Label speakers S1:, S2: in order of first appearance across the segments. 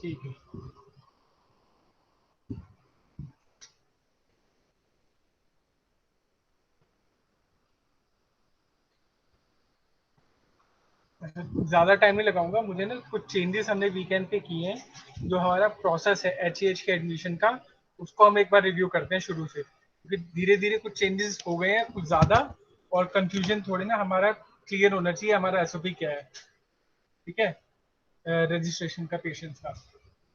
S1: ठीक है। ज़्यादा टाइम नहीं लगाऊंगा, मुझे ना कुछ चेंजेस हमने वीकेंड पे किए हैं। जो हमारा प्रोसेस है एच के एडमिशन का, उसको हम एक बार रिव्यू करते हैं शुरू से, क्योंकि धीरे धीरे कुछ चेंजेस हो गए हैं कुछ ज़्यादा, और कंफ्यूजन थोड़ी ना हमारा क्लियर होना चाहिए, हमारा एसओपी क्या है। ठीक है, रजिस्ट्रेशन का पेशेंट्स का।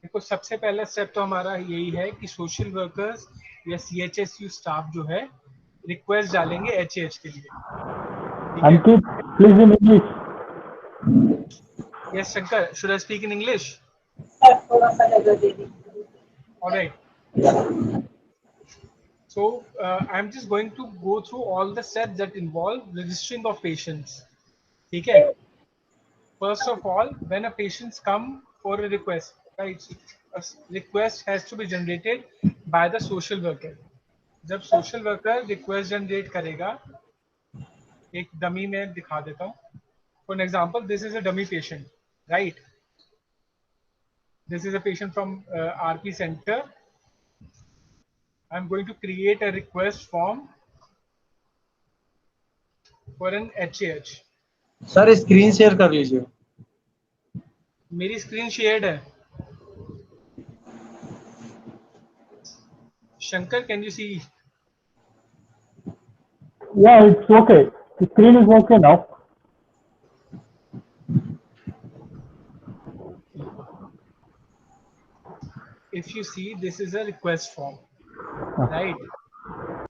S1: देखो सबसे पहला स्टेप तो हमारा यही है कि सोशल वर्कर्स या CHSU स्टाफ जो है रिक्वेस्ट डालेंगे HAH के लिए। ठीक है,
S2: Ankit, please in English.
S1: Yes Shankar, should I speak in English? All right. So I'm just going to go through all the steps that involve registering of patients. Okay. First of all, when a patients come for a request, right? A request has to be generated by the social worker. जब social worker request generate करेगा, एक dummy में दिखा देता हूँ. For an example, this is a dummy patient, right? This is a patient from RP center. I'm going to create a request form for an HAH.
S3: Sir screen share कर लीजिए।
S1: मेरी screen shared है। Shankar, can you see?
S2: Yeah, it's okay. The screen is okay now.
S1: If you see, this is a request form, right?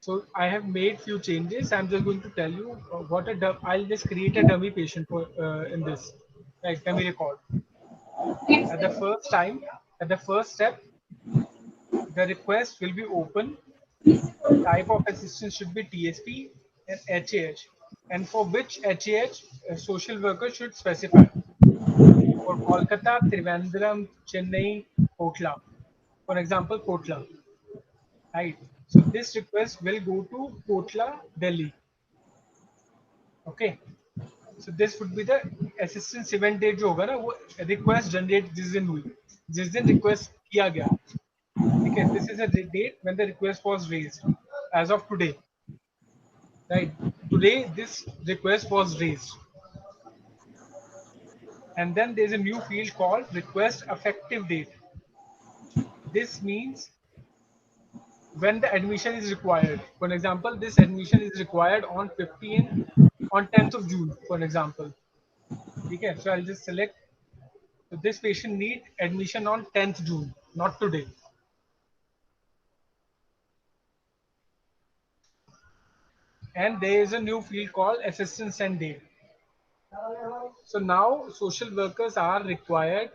S1: So I have made few changes. I'm just going to tell you what I'll just create a dummy patient for in this, right? Dummy record. At the first time, at the first step, the request will be open. Type of assistance should be TSP and HAH, and for which HAH social worker should specify. For Kolkata, Trivandrum, Chennai, Kotla. For example, Kotla, right? So this request will go to Kotla, Delhi. Okay. So this would be the assistance event date जो होगा ना, वो request generate जिस दिन हुई, जिस दिन request किया गया. ठीक है, this is a date when the request was raised as of today, right? Today this request was raised, and then there's a new field called request effective date. This means when the admission is required. For an example, this admission is required on 10th of June, for an example. Okay, so I'll just select. So this patient need admission on 10th June, not today. And there is a new field called assistance and date. So now social workers are required.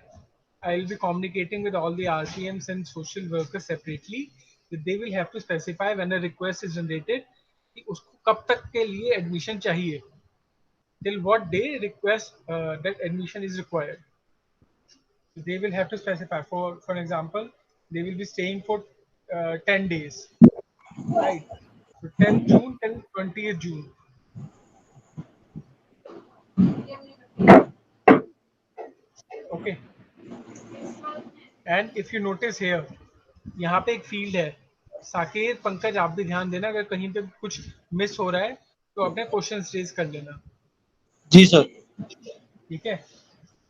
S1: I'll be communicating with all the RPMs and social workers separately. That they will have to specify when a request is generated कि उसको कब तक के लिए admission चाहिए. Till what day request that admission is required. So they will have to specify. For an example, they will be staying for 10 days, right? So 10th June till 20th June. Okay. And if you notice here, यहाँ पे एक field है. साकेत, पंकज, आप भी ध्यान देना, अगर कहीं पे कुछ मिस हो रहा है तो अपने क्वेश्चन रेज कर लेना.
S3: जी सर।
S1: ठीक है,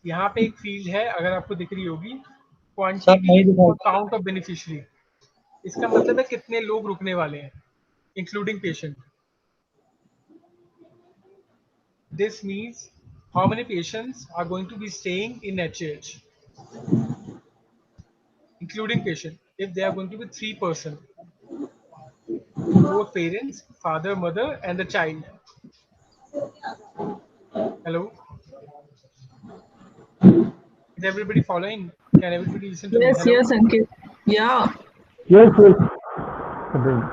S1: यहाँ पे एक फील्ड है, अगर आपको दिख रही होगी,
S3: सर
S1: क्वांटिटी
S3: नहीं दिखाई
S1: और काउंट ऑफ बेनिफिशियरी. इसका मतलब है कितने लोग रुकने वाले हैं, including patient. This means how many patients are going to be staying in HH, including patient. If they are going to be 3 person, both parents, father, mother, and the child. Hello, is everybody following? Can everybody listen to me?
S4: Yes,
S1: Hello,
S4: yes, Ankit. Yeah.
S2: Yes, yes. Agreed.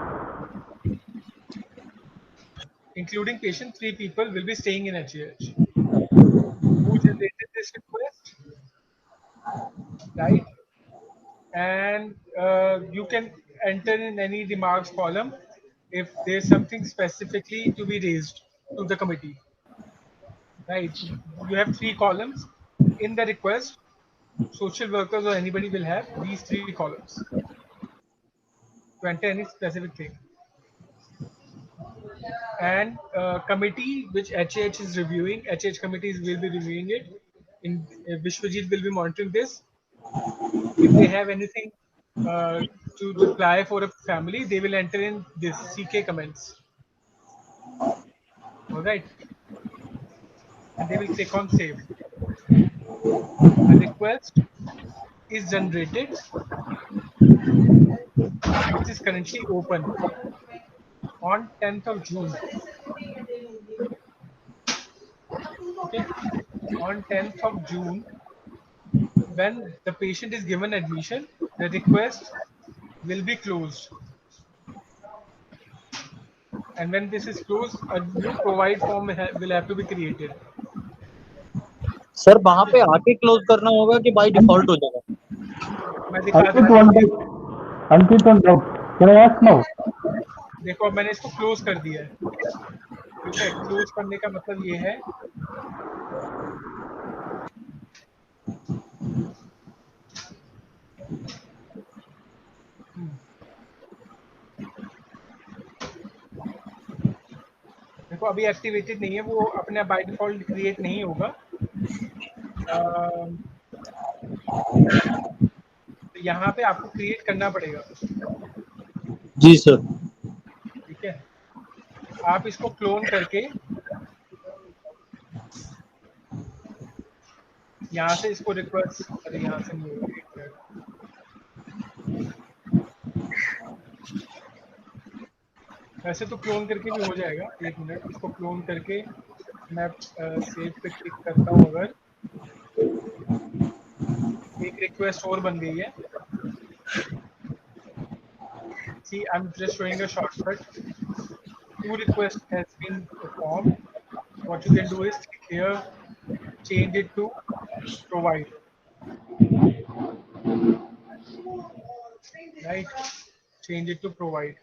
S1: including patient, 3 people will be staying in HH. Who generated this request, right? And you can enter in any remarks column if there's something specifically to be raised to the committee, right? You have 3 columns in the request. social workers or anybody will have these 3 columns to enter any specific thing. And committee which HH is reviewing, HH committees will be reviewing it. In Vishwajit will be monitoring this. If they have anything to reply for a family, they will enter in this CK comments. All right, and they will click on save. A request is generated, which is currently open on 10th of June. Okay, on 10th of June, when the patient is given admission, the request will be closed. And when this is closed, a new provide form will have to be created.
S3: Sir वहां पे आके close करना होगा कि by default हो जाएगा?
S1: मैं दिखा
S2: Ankit,
S1: देता
S2: one
S1: हूँ।
S2: doubt. Ankit, one doubt. Can I ask now?
S1: देखो अब मैंने इसको क्लोज कर दिया है। ठीक है, क्लोज करने का मतलब ये है देखो अभी एक्टिवेटेड नहीं है, वो अपने आप बाय डिफॉल्ट क्रिएट नहीं होगा। तो यहाँ पे आपको क्रिएट करना पड़ेगा।
S3: जी सर।
S1: ठीक है, आप इसको क्लोन करके यहाँ से इसको रिक्वेस्ट, अरे यहाँ से नहीं होगा, एक मिनट। वैसे तो क्लोन करके भी हो जाएगा, एक मिनट। इसको क्लोन करके मैं सेव पे क्लिक करता हूँ। अगर एक रिक्वेस्ट और बन गई है। See, I'm just showing a shortcut. 2 requests has been performed. What you can do is click here, change it to provide. Right? Change it to provide.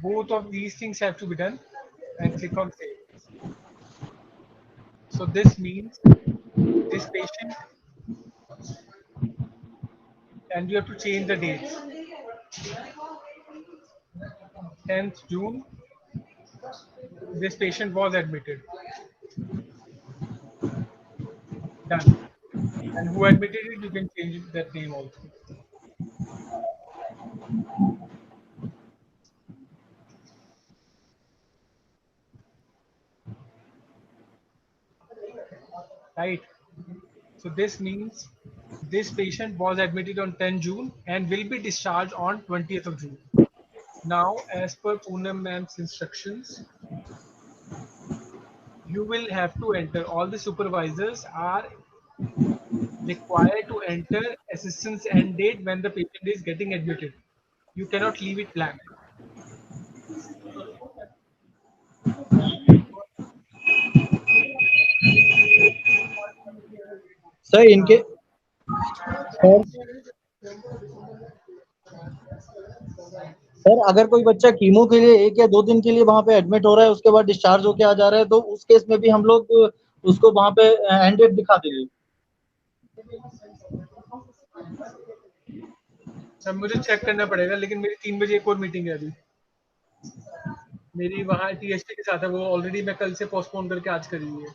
S1: Both of these things have to be done and click on save. So this means this patient, and you have to change the dates. 10th June, this patient was admitted. Done. And who admitted it, you can change that name also. Right. So this means this patient was admitted on 10 June and will be discharged on 20th of June. Now, as per Poonam ma'am's instructions, you will have to enter, all the supervisors are required to enter assistance end date when the patient is getting admitted. You cannot leave it blank.
S3: Sir इनके sir अगर कोई बच्चा chemo के लिए 1 या 2 दिन के लिए वहां पे एडमिट हो रहा है, उसके बाद डिस्चार्ज होके आ जा रहा है, तो उस केस में भी हम लोग उसको वहां पे एंड डेट दिखा देंगे।
S1: सर मुझे चेक करना पड़ेगा, लेकिन मेरी 3 बजे एक और मीटिंग है अभी मेरी, वहाँ TST के साथ है। वो ऑलरेडी मैं कल से पोस्टपोन करके आज करी हुई है।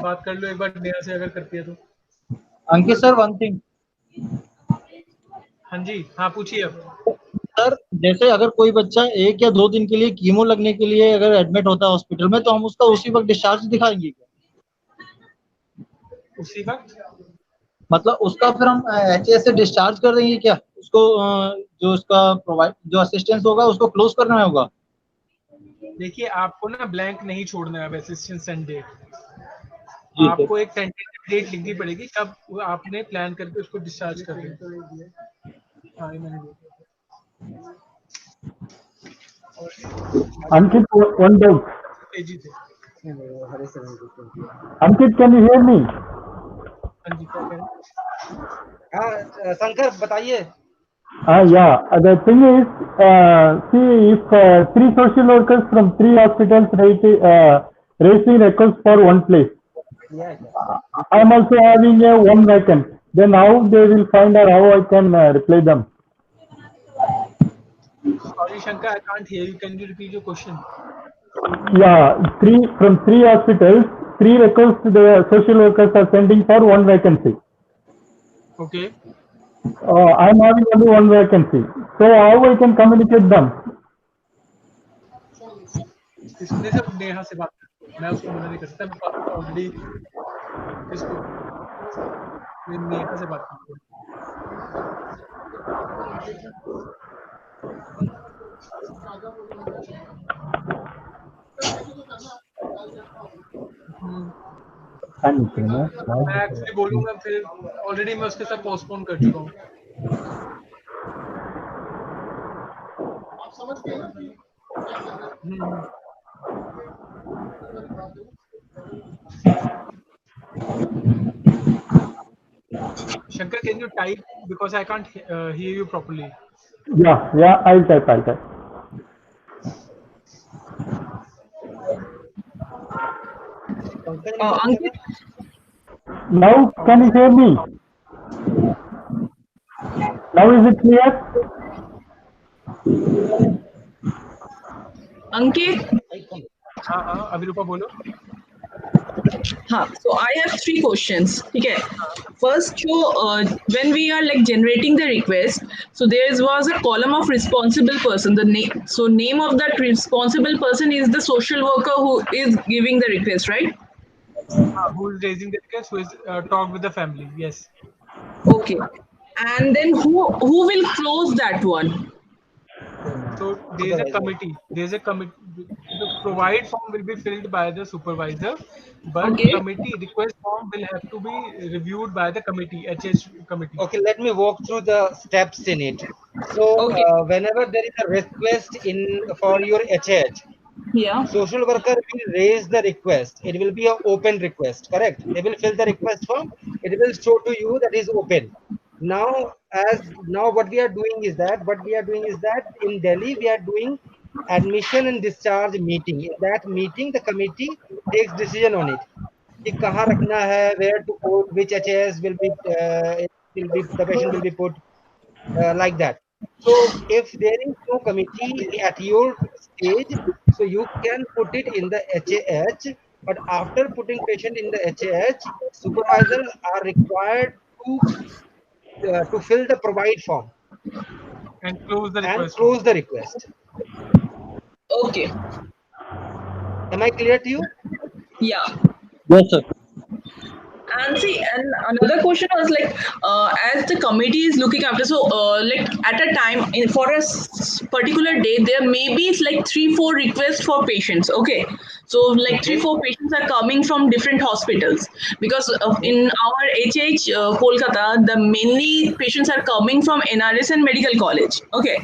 S1: बात कर लो एक बार नेहा से, अगर करती है तो।
S3: अंकित सर, वन थिंग।
S1: हाँ जी, हाँ पूछिए अब।
S3: सर जैसे अगर कोई बच्चा 1 या 2 दिन के लिए कीमो लगने के लिए अगर एडमिट होता है हॉस्पिटल में, तो हम उसका उसी वक्त डिस्चार्ज दिखाएंगे क्या?
S1: उसी वक्त
S3: मतलब उसका फिर हम HAS से डिस्चार्ज कर देंगे क्या? उसको जो उसका प्रोवाइड जो असिस्टेंस होगा उसको क्लोज करना होगा।
S1: देखिए, आपको ना ब्लैंक नहीं छोड़ना है असिस्टेंस एंड डेट।
S3: जी
S1: आपको एक टेंटेटिव डेट लिखनी पड़ेगी कब आपने प्लान करके उसको डिस्चार्ज कर दें। हाँ, मैंने
S2: Ankit, one doubt.
S1: तेजी से।
S2: Ankit, can you hear me?
S1: हाँ जी, क्या कह रहे हैं?
S4: हाँ शंकर बताइए।
S2: Yeah. The thing is, see, if 3 social workers from 3 hospitals raise the request for one place,
S4: Yeah.
S2: I'm also having a one vacant. Then how they will find out how I can reply them?
S1: Sorry, Shankar, I can't hear you. Can you repeat your question?
S2: Yeah, from three hospitals, three requests the social workers are sending for one vacancy.
S1: Okay.
S2: I'm having only one vacancy. So how I can communicate them?
S1: इसने सब नेहा से बात कर, मैं उसको मना नहीं कर सकता, मैं ऑलरेडी इसको मैं नेहा से बात करती हूँ. मैं एक्चुअली बोलूंगा फिर ऑलरेडी मैं उसके साथ पोस्टपोन कर चुका हूँ. Shankar, can you type because I can't hear you properly?
S2: Yeah, I'll type.
S5: Ankit,
S2: Now can you hear me? Now is it clear?
S5: Ankit.
S1: हाँ अभिरूपा बोलो.
S5: हाँ, so I have three questions. Okay. First, when we are like generating the request, so there was a column of responsible person. The name, so name of that responsible person is the social worker who is giving the request, right?
S1: Who is raising the request? Who is talk with the family? Yes.
S5: Okay. And then who will close that one?
S1: So there is a committee. There is a committee. The provide form will be filled by the supervisor, but
S5: Okay.
S1: committee request form will have to be reviewed by the committee, HH committee.
S4: Okay, let me walk through the steps in it. So
S5: Okay.
S4: whenever there is a request for your HH,
S5: Yeah.
S4: social worker will raise the request. It will be an open request, correct? They will fill the request form. It will show to you that is open. Now what we are doing is that in Delhi we are doing admission and discharge meeting. In that meeting, the committee takes decision on it. कि कहाँ रखना है, where to put, which HS will be the patient will be put, like that. So if there is no committee at your stage, so you can put it in the HAH, but after putting patient in the HAH, supervisors are required to fill the provide form
S1: And close the
S4: and
S1: request.
S4: close the request.
S5: Okay.
S4: Am I clear to you?
S5: Yeah.
S3: Yes, sir.
S5: And see, and another question was like, as the committee is looking after, so like at a time for a particular day, there may be like 3-4 requests for patients. Okay, so like 3-4 patients are coming from different hospitals because in our HH Kolkata, the mainly patients are coming from NRS and Medical College. Okay.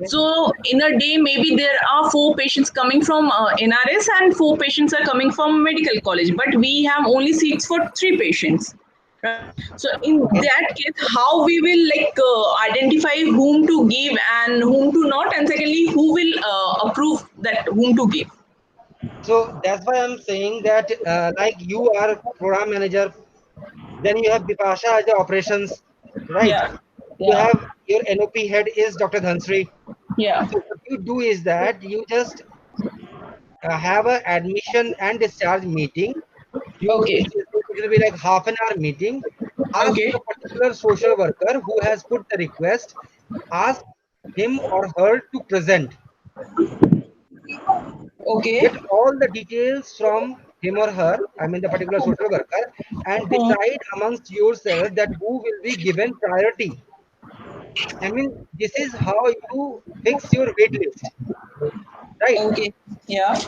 S5: So in a day, maybe there are 4 patients coming from NRS and 4 patients are coming from medical college, but we have only seats for 3 patients. Right? So in that case, how we will like identify whom to give and whom to not, and secondly, who will approve that whom to give?
S4: So that's why I'm saying that like you are program manager, then you have Bipasha as the operations, right?
S5: Yeah.
S4: You
S5: Yeah.
S4: have your NOP head is Dr. Dhansri.
S5: Yeah.
S4: So what you do is that you just have a admission and discharge meeting.
S5: Okay.
S4: It will be like half an hour meeting. Ask
S5: Okay.
S4: the particular social worker who has put the request, ask him or her to present.
S5: Okay.
S4: Get all the details from him or her, I mean the particular social worker, and decide amongst yourself that who will be given priority. I mean, this is how you fix your wait list, right?
S5: Okay. Yeah.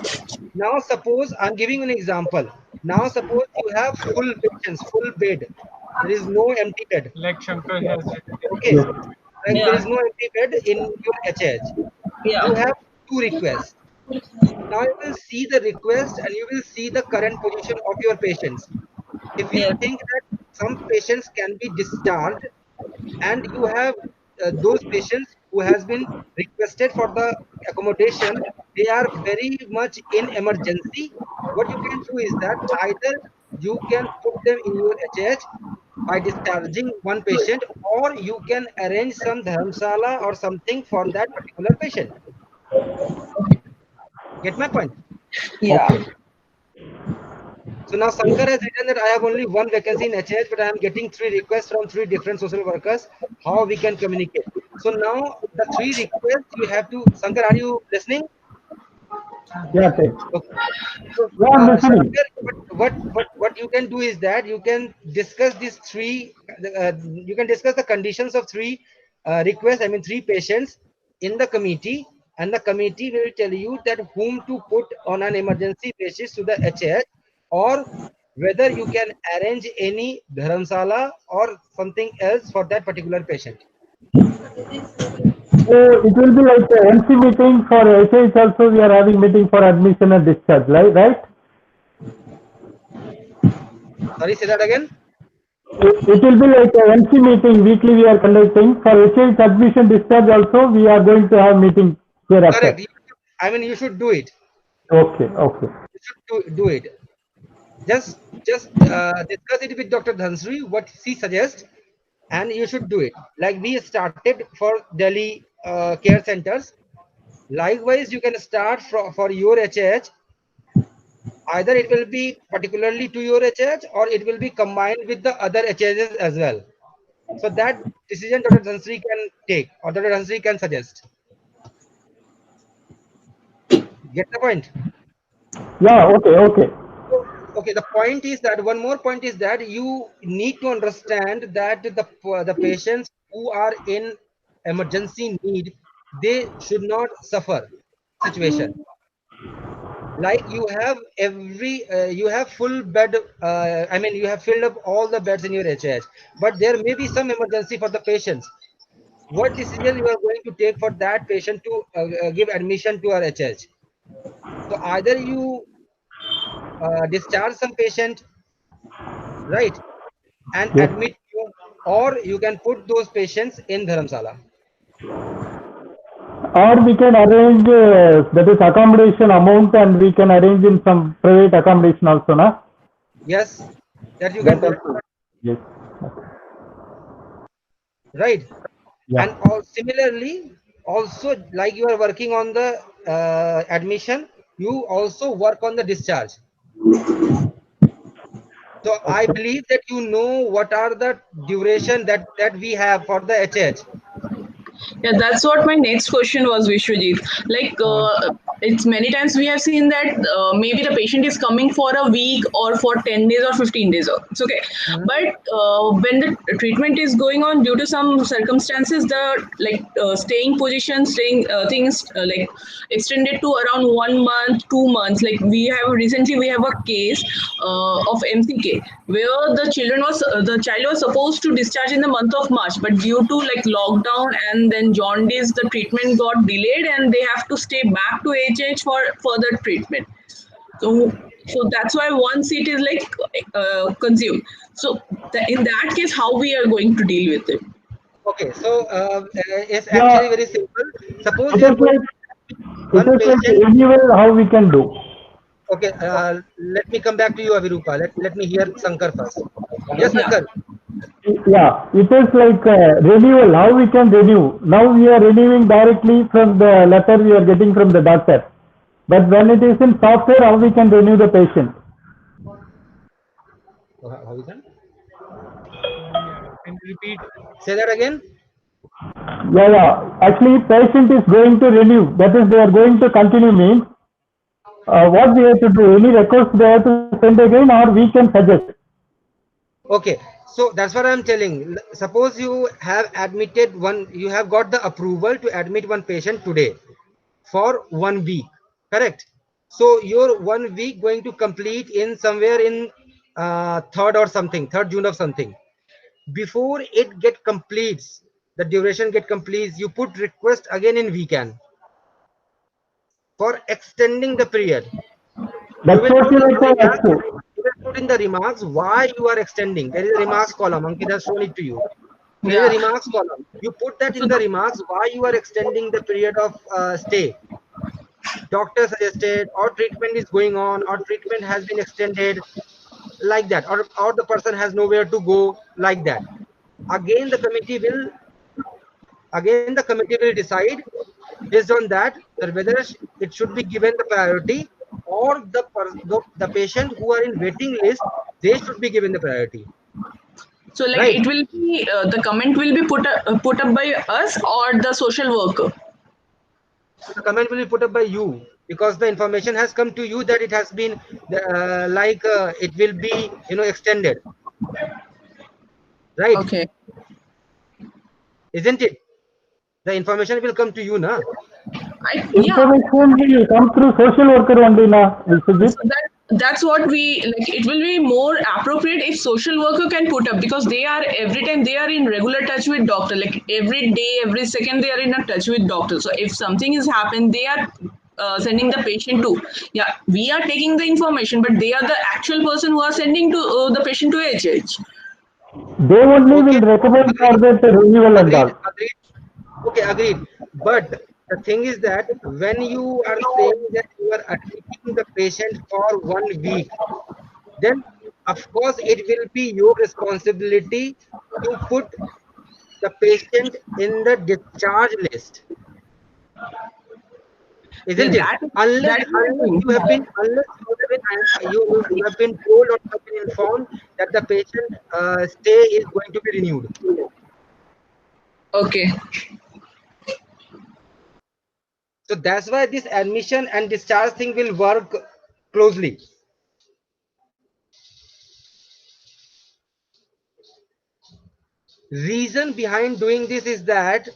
S4: Now, suppose I'm giving an example. Now, suppose you have full patients, full bed. There is no empty bed.
S1: Like Shankar has written.
S4: Okay, like there
S5: Yeah.
S4: is no empty bed in your HH. You
S5: Yeah.
S4: have 2 requests. Now you will see the request and you will see the current position of your patients. If you
S5: Yeah.
S4: think that some patients can be discharged and you have those patients who has been requested for the accommodation, they are very much in emergency, what you can do is that either you can put them in your HH by discharging one patient, or you can arrange some dharamsala or something for that particular patient. Get my point?
S5: Yeah.
S4: So now Sankar has written that I have only one vacancy in HH, but I am getting 3 requests from 3 different social workers. How we can communicate? So now the 3 requests you have to. Sankar, are you listening?
S2: Yeah, okay.
S4: Okay. So,
S2: Yeah, I'm listening.
S4: Shankar, what you can do is that you can discuss these 3. You can discuss the conditions of 3 requests. I mean 3 patients in the committee, and the committee will tell you that whom to put on an emergency basis to the HH, or whether you can arrange any dharamsala or something else for that particular patient.
S2: So it will be like a MC meeting for HH also. We are having meeting for admission and discharge, right?
S4: Sorry, say that again.
S2: It will be like a MC meeting weekly we are conducting. For HH admission discharge also, we are going to have meeting hereafter.
S4: Correct. I mean, you should do it.
S2: Okay, okay.
S4: You should do it. Just discuss it with Dr. Dhansri, what she suggests, and you should do it. Like we started for Delhi care centers. Likewise, you can start for your HH. Either it will be particularly to your HH, or it will be combined with the other HHs as well. So that decision Dr. Dhansri can take, or Dr. Dhansri can suggest. Get the point?
S2: Yeah, okay.
S4: Okay, the point is that one more point is that you need to understand that the patients who are in emergency need, they should not suffer situation. Like you have you have full bed, I mean you have filled up all the beds in your HH, but there may be some emergency for the patients. What decision you are going to take for that patient to give admission to our HH? So either you discharge some patient, right, and
S2: Yes.
S4: admit you, or you can put those patients in dharamsala.
S2: Or we can arrange that is accommodation amount, and we can arrange in some private accommodation also, na?
S4: Yes, that you can do,
S2: Yes.
S4: right?
S2: Yeah.
S4: And similarly, also like you are working on the admission, you also work on the discharge. So I believe that you know what are the duration that we have for the HH.
S5: Yeah, that's what my next question was, Vishwajit. Like, it's many times we have seen that maybe the patient is coming for a week or for 10 days or 15 days. It's okay. But when the treatment is going on, due to some circumstances, the like staying position, staying things like extended to around 1 month, 2 months. Like we have a case of MCK where the child was supposed to discharge in the month of March, but due to like lockdown and then jaundice, the treatment got delayed and they have to stay back to HH for further treatment. So that's why one seat is like consumed. So in that case, how we are going to deal with it?
S4: Okay, so it's actually
S2: Yeah,
S4: very simple. Suppose
S2: it
S4: you are
S2: is
S4: going
S2: like
S4: to one patient.
S2: anywhere how we can do.
S4: Okay, let me come back to you, Avirupa. Let me hear Sankar first. Yes,
S5: Yeah.
S4: Sankar.
S2: Yeah, it is like renewal. How we can renew? Now we are renewing directly from the letter we are getting from the doctor. But when it is in software, how we can renew the patient?
S4: How we can?
S1: Yeah, can you repeat?
S4: Say that again.
S2: Yeah. Actually, patient is going to renew. That is, they are going to continue means what we have to do. Any request they have to send again, or we can suggest.
S4: Okay, so that's what I'm telling. Suppose you have admitted you have got the approval to admit one patient today for 1 week, correct? So your 1 week going to complete in somewhere in 3rd June or something. Before it get completes, the duration get completes, you put request again in weekend for extending the period. You
S2: That's
S4: will
S2: what
S4: put
S2: you
S4: in the
S2: like to
S4: remarks,
S2: ask.
S4: you will put in the remarks why you are extending. There is a remarks column. Ankit has shown it to you. There is a
S5: Yeah.
S4: remarks column. You put that
S5: So
S4: in the remarks why you are extending the period of stay. Doctor suggested, or treatment is going on, or treatment has been extended. like that, or the person has nowhere to go, like that. Again the committee will decide based on that, whether it should be given the priority, or the patient who are in waiting list, they should be given the priority,
S5: So like
S4: right?
S5: it will be the comment will be put up by us or the social worker.
S4: The comment will be put up by you, because the information has come to you that it has been it will be extended, right?
S5: Okay.
S4: Isn't it? The information will come to you, na?
S5: Yeah.
S2: Information will come through social worker only now, Vishwajit.
S5: So that's what we like. It will be more appropriate if social worker can put up, because they are every time they are in regular touch with doctor. Like every day, every second, they are in a touch with doctor. So if something has happened, they are sending the patient to. Yeah, we are taking the information, but they are the actual person who are sending to the patient to HH.
S2: They only
S4: Okay,
S2: will recommend for
S4: agreed,
S2: that renewal and
S4: agreed,
S2: all.
S4: agreed. Okay, agreed. But the thing is that when you are saying that you are admitting the patient for 1 week, then of course it will be your responsibility to put the patient in the discharge list,
S5: Yeah,
S4: isn't it? Unless
S5: that we are doing.
S4: you have been told or you have been informed that the patient stay is going to be renewed.
S5: Okay.
S4: So that's why this admission and discharge thing will work closely. Reason behind doing this is that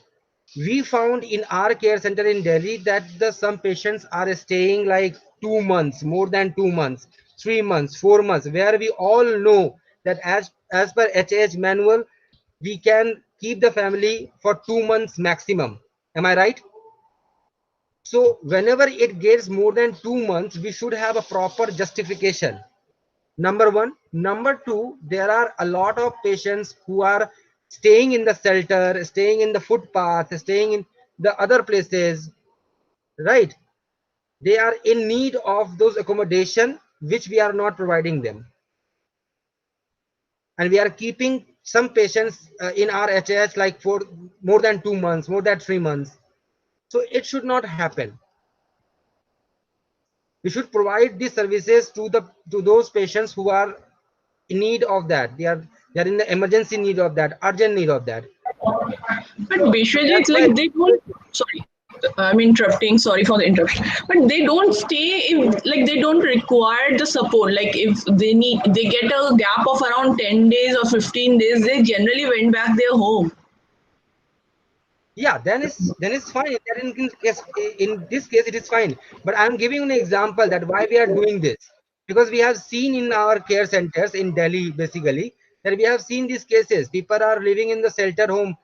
S4: we found in our care center in Delhi that some patients are staying like 2 months, more than 2 months, 3 months, 4 months, where we all know that as per HH manual, we can keep the family for 2 months maximum. Am I right? So whenever it gets more than 2 months, we should have a proper justification. Number one. Number two, there are a lot of patients who are staying in the shelter, staying in the footpath, staying in the other places, right? They are in need of those accommodation which we are not providing them. And we are keeping some patients in our HH like for more than 2 months, more than 3 months. So it should not happen. We should provide these services to those patients who are in need of that. They are in the emergency need of that, urgent need of that.
S5: But
S4: So
S5: Bishwajit,
S4: that's why
S5: like they don't. Sorry, I'm interrupting. Sorry for the interruption. But they don't stay if like they don't require the support. Like if they get a gap of around 10 days or 15 days, they generally went back their home.
S4: yeah, then it's fine. Then in this case it is fine. But I'm giving you an example that why we are doing this, because we have seen in our care centers in Delhi basically that we have seen these cases. People are living in the shelter home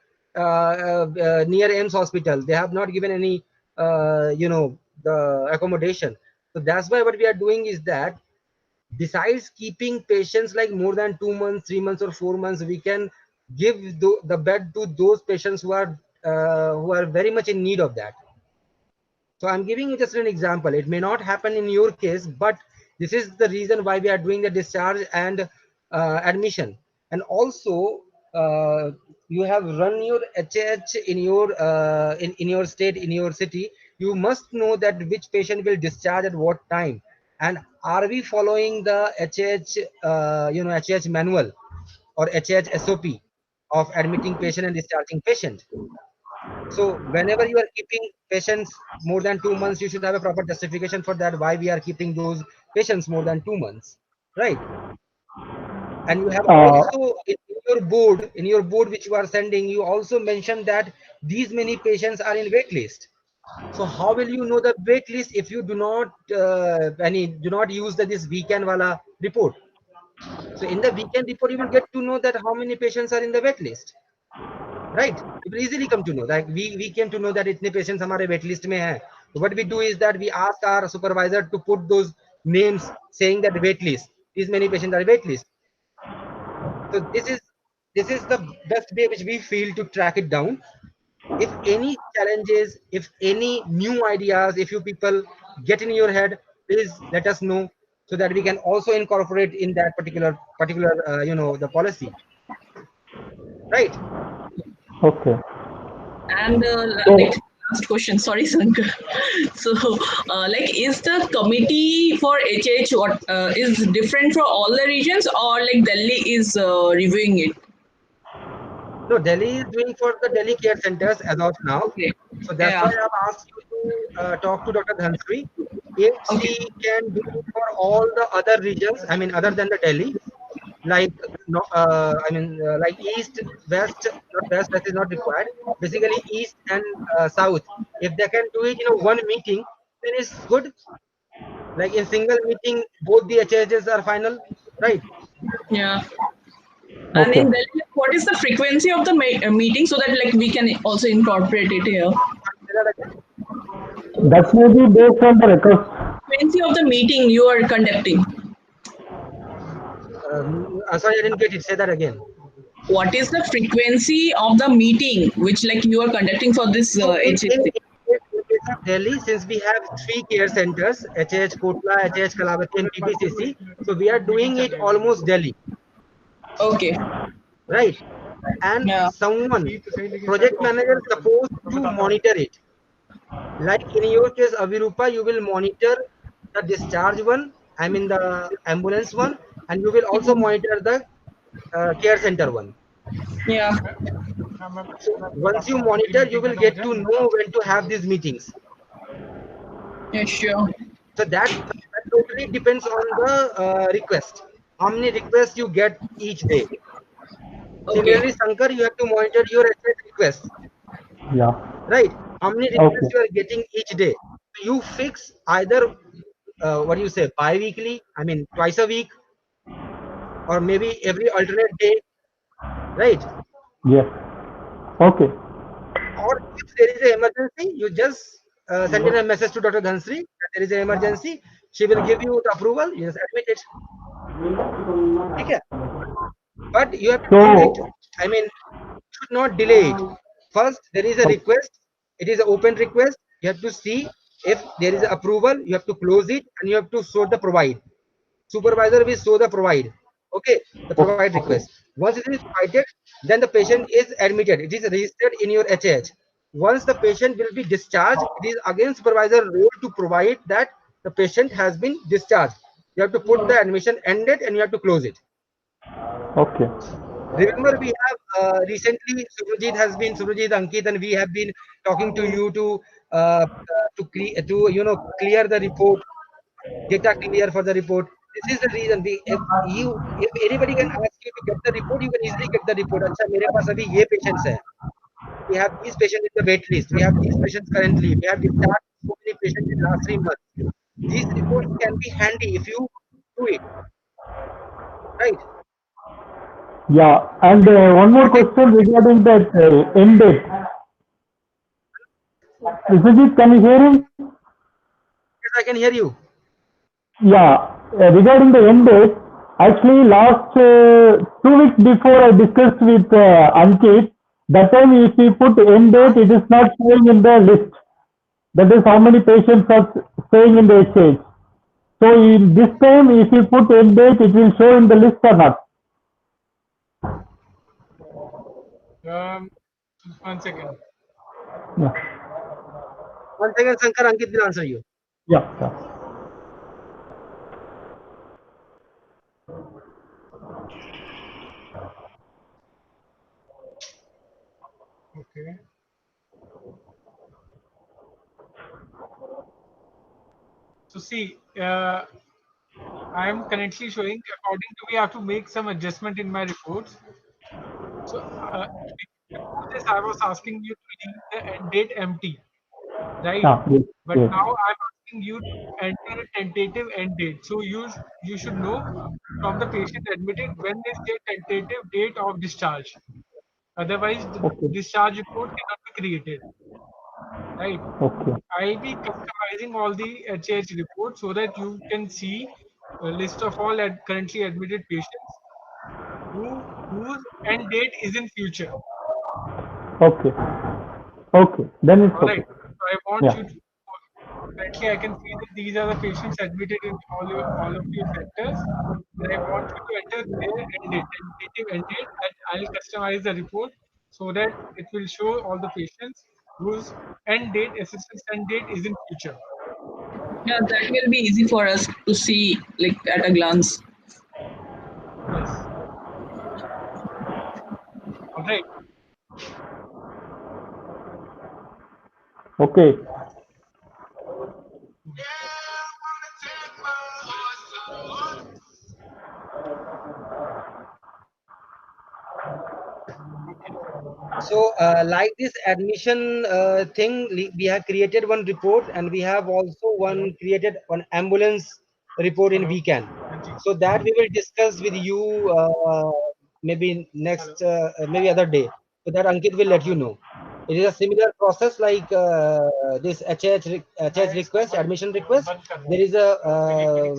S4: near AIMS hospital. They have not given any the accommodation. So that's why what we are doing is that besides keeping patients like more than 2 months, 3 months, or 4 months, we can give the bed to those patients who are very much in need of that. So I'm giving you just an example. It may not happen in your case, but this is the reason why we are doing the discharge and admission. And also, you have run your HH in your in your state, in your city. You must know that which patient will discharge at what time, and are we following the HH HH manual or HH SOP of admitting patient and discharging patient. So whenever you are keeping patients more than 2 months, you should have a proper justification for that, why we are keeping those patients more than 2 months, right? And you have
S2: Uh,
S4: also in your board which you are sending, you also mentioned that these many patients are in wait list. So how will you know the wait list if you do not use this weekend wala report? So in the weekend report, you will get to know that how many patients are in the wait list, right? You will easily come to know. Like we came to know that itne patients हमारे wait list में हैं. So what we do is that we ask our supervisor to put those names saying that wait list. These many patients are wait list. So this is the best way which we feel to track it down. If any challenges, if any new ideas, if you people get in your head, please let us know so that we can also incorporate in that particular the policy, right?
S2: Okay.
S5: And
S2: So,
S5: like last question, sorry, Sankar. So, like, is the committee for HH what is different for all the regions, or like Delhi is reviewing it?
S4: No, Delhi is doing for the Delhi care centers as of now.
S5: Okay.
S4: So that's why
S5: Yeah.
S4: I've asked you to talk to Dr. Dhansri if
S5: Okay.
S4: she can do for all the other regions. I mean, other than the Delhi, like no, like East, West, not West. West is not required. Basically, East and South. If they can do it, one meeting, then it's good. Like in single meeting, both the HHs are final, right?
S5: Yeah. And
S2: okay.
S5: in Delhi, like, what is the frequency of the meeting so that like we can also incorporate it here?
S4: Say that again.
S2: That may be based on the request.
S5: Frequency of the meeting you are conducting.
S4: Sorry, I didn't get it. Say that again.
S5: What is the frequency of the meeting which like you are conducting for this
S4: So
S5: HSC?
S4: in case of Delhi, since we have 3 care centers, HH Kotla, HH Kalavati, and PPCC, so we are doing it almost Delhi,
S5: Okay.
S4: right? And
S5: Yeah.
S4: someone, project manager, is supposed to monitor it. Like in your case, Avirupa, you will monitor the discharge one, I mean the ambulance one, and you will also monitor the care center one.
S5: Yeah.
S4: So once you monitor, you will get to know when to have these meetings.
S5: Yeah. Sure.
S4: So that totally depends on the request. How many requests you get each day.
S5: Okay.
S4: Similarly, Sankar, you have to monitor your SS requests,
S2: Yeah.
S4: right? How many
S2: Okay.
S4: requests you are getting each day. So you fix either what do you say, bi-weekly, I mean twice a week, or maybe every alternate day, right?
S2: Yes. Okay.
S4: Or if there is an emergency, you just send in a message to Dr. Dhansri that there is an emergency. She will give you the approval. You just admit it. Okay? But you have to do it.
S2: So,
S4: I mean, should not delay it. First, there is a request. It is an open request. You have to see if there is approval. You have to close it and you have to show the provide. Supervisor will show the provide. Okay, the provide request. Once it is provided, then the patient is admitted. It is registered in your HH. Once the patient will be discharged, it is again supervisor role to provide that the patient has been discharged. You have to put the admission ended and you have to close it.
S2: okay.
S4: Remember, we have recently Subrajit, Ankit, and we have been talking to you to clear the report, data clear for the report. This is the reason if anybody can ask you to get the report, you can easily get the report. अच्छा मेरे पास अभी ये patients है. We have these patients in the wait list. We have these patients currently. We have discharged so many patients in the last 3 months. These reports can be handy if you do it, right?
S2: Yeah. And one more question regarding that end date. Vijay, can you hear him?
S4: Yes, I can hear you.
S2: Yeah. Regarding the end date, actually last 2 weeks before I discussed with Ankit, that time if we put end date, it is not showing in the list. That is how many patients are staying in the exchange. So in this time, if you put end date, it will show in the list or not?
S1: One second.
S2: Yeah.
S4: One second, Sankar, Ankit will answer you.
S2: Yeah. Yeah.
S1: Okay. So see, I am currently showing, according to me, I have to make some adjustment in my reports. So before this, I was asking you to leave the end date empty, right?
S2: Yes,
S1: But
S2: yes.
S1: now I'm asking you to enter a tentative end date. So you should know from the patient admitted when is their tentative date of discharge. Otherwise, the
S2: Okay.
S1: discharge report cannot be created, right?
S2: Okay.
S1: I'll be customizing all the HH reports so that you can see a list of all currently admitted patients whose end date is in future.
S2: Okay. Okay. Then it's
S1: All
S2: okay.
S1: right. So I want
S2: Yeah.
S1: you to currently I can see that these are the patients admitted in all of your sectors. And I want you to enter their end date, tentative end date, and I'll customize the report so that it will show all the patients whose end date, assistance end date is in future.
S5: Yeah, that will be easy for us to see, like at a glance.
S1: Yes. All right.
S2: Okay.
S4: So, like this admission thing, we have created one report, and we have also one created one ambulance report in weekend. So that we will discuss with you maybe next maybe other day. So that Ankit will let you know. It is a similar process like this HH request, admission request. There is a